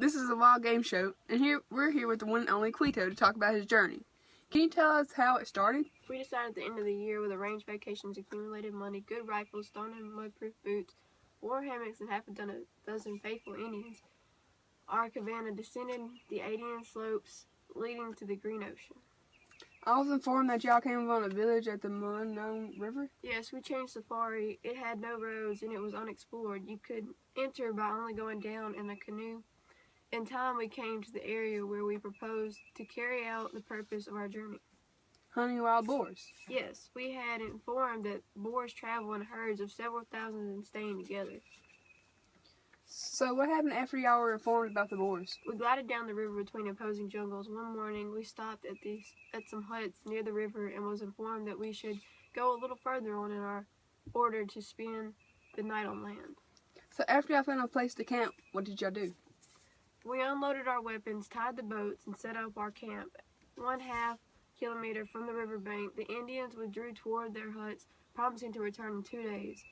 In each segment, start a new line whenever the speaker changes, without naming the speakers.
This is a wild game show, and we're here with the one and only Quito to talk about his journey. Can you tell us how it started?
We decided at the end of the year with arranged vacations, accumulated money, good rifles, stone and mud-proof boots, war hammocks, and half a dozen faithful Indians, our cabana descended the 80 slopes leading to the green ocean.
I was informed that y'all came upon a village at the unknown river.
Yes, we changed safari. It had no roads and it was unexplored. You could enter by only going down in a canoe. In time, we came to the area where we proposed to carry out the purpose of our journey.
Hunting wild boars.
Yes, we had informed that boars travel in herds of several thousand and staying together.
So what happened after y'all were informed about the boars?
We glided down the river between opposing jungles. One morning, we stopped at some huts near the river and was informed that we should go a little further on in our order to spend the night on land.
So after y'all found a place to camp, what did y'all do?
We unloaded our weapons, tied the boats, and set up our camp. 1/2 kilometer from the riverbank, the Indians withdrew toward their huts, promising to return in 2 days.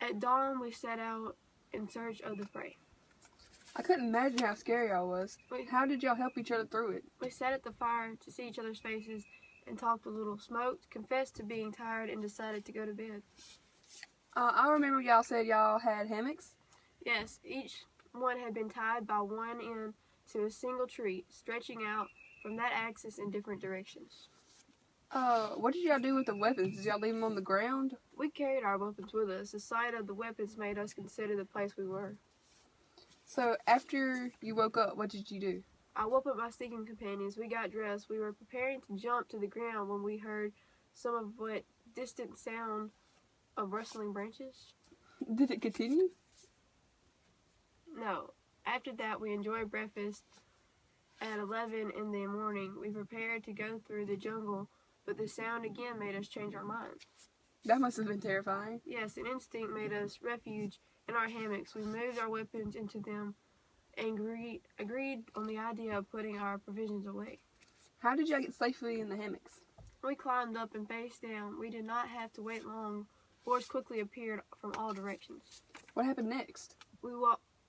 At dawn, we set out in search of the prey.
I couldn't imagine how scary y'all was. How did y'all help each other through it?
We sat at the fire to see each other's faces and talked a little, smoked, confessed to being tired, and decided to go to bed.
I remember y'all said y'all had hammocks.
Yes, each one had been tied by one end to a single tree, stretching out from that axis in different directions.
What did y'all do with the weapons? Did y'all leave them on the ground?
We carried our weapons with us. The sight of the weapons made us consider the place we were.
So after you woke up, what did you do?
I woke up my sleeping companions. We got dressed. We were preparing to jump to the ground when we heard some of what distant sound of rustling branches.
Did it continue?
No. After that, we enjoyed breakfast. At 11 in the morning, we prepared to go through the jungle, but the sound again made us change our minds.
That must have been terrifying.
Yes, an instinct made us refuge in our hammocks. We moved our weapons into them and agreed on the idea of putting our provisions away.
How did y'all get safely in the hammocks?
We climbed up and face down. We did not have to wait long. Boars quickly appeared from all directions.
What happened next?
We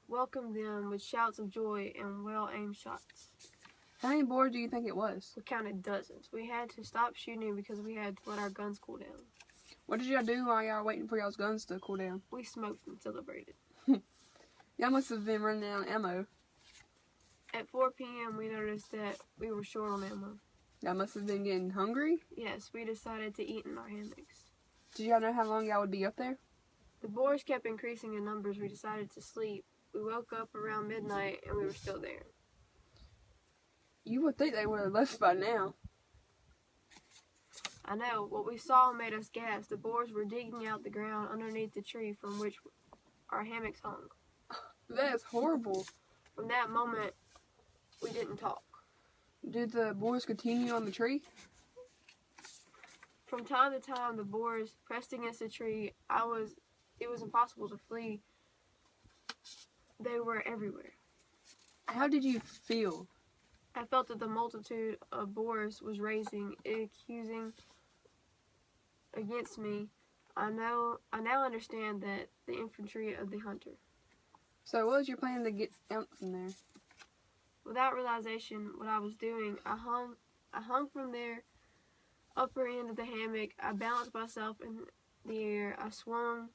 welcomed them with shouts of joy and well-aimed shots.
How many boars do you think it was?
We counted dozens. We had to stop shooting because we had to let our guns cool down.
What did y'all do while y'all were waiting for y'all's guns to cool down?
We smoked and celebrated.
Y'all must have been running out of ammo.
At 4 p.m., we noticed that we were short on ammo.
Y'all must have been getting hungry?
Yes, we decided to eat in our hammocks.
Did y'all know how long y'all would be up there?
The boars kept increasing in numbers. We decided to sleep. We woke up around midnight and we were still there.
You would think they would have left by now.
I know. What we saw made us gasp. The boars were digging out the ground underneath the tree from which our hammocks hung.
That is horrible.
From that moment, we didn't talk.
Did the boars continue on the tree?
From time to time, the boars pressed against the tree. It was impossible to flee. They were everywhere.
How did you feel?
I felt that the multitude of boars was raising, accusing against me. I now understand that the infantry of the hunter.
So what was your plan to get out from there?
Without realization what I was doing, I hung from their upper end of the hammock. I balanced myself in the air. I swung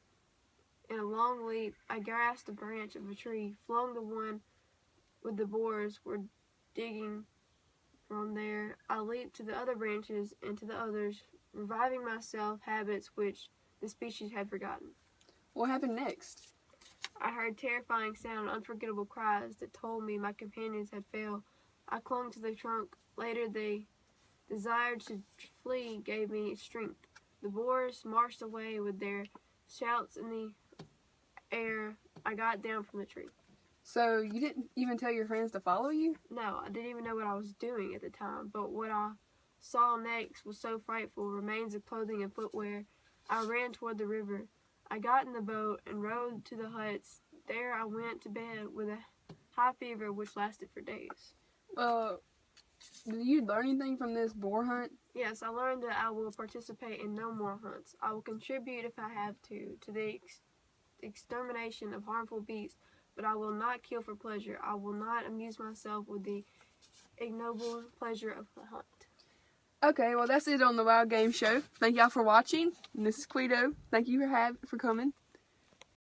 in a long leap. I grasped a branch of a tree, flung the one with the boars were digging. From there, I leaped to the other branches and to the others, reviving myself habits which the species had forgotten.
What happened next?
I heard terrifying sound, unforgettable cries that told me my companions had failed. I clung to the trunk. Later, they desired to flee gave me strength. The boars marched away with their shouts in the air. I got down from the tree.
So you didn't even tell your friends to follow you?
No, I didn't even know what I was doing at the time, but what I saw next was so frightful. Remains of clothing and footwear. I ran toward the river. I got in the boat and rowed to the huts. There I went to bed with a high fever which lasted for days.
Did you learn anything from this boar hunt?
Yes, I learned that I will participate in no more hunts. I will contribute if I have to the extermination of harmful beasts, but I will not kill for pleasure. I will not amuse myself with the ignoble pleasure of the hunt.
Okay, well that's it on the Wild Game Show. Thank y'all for watching. And this is Quito. Thank you for coming.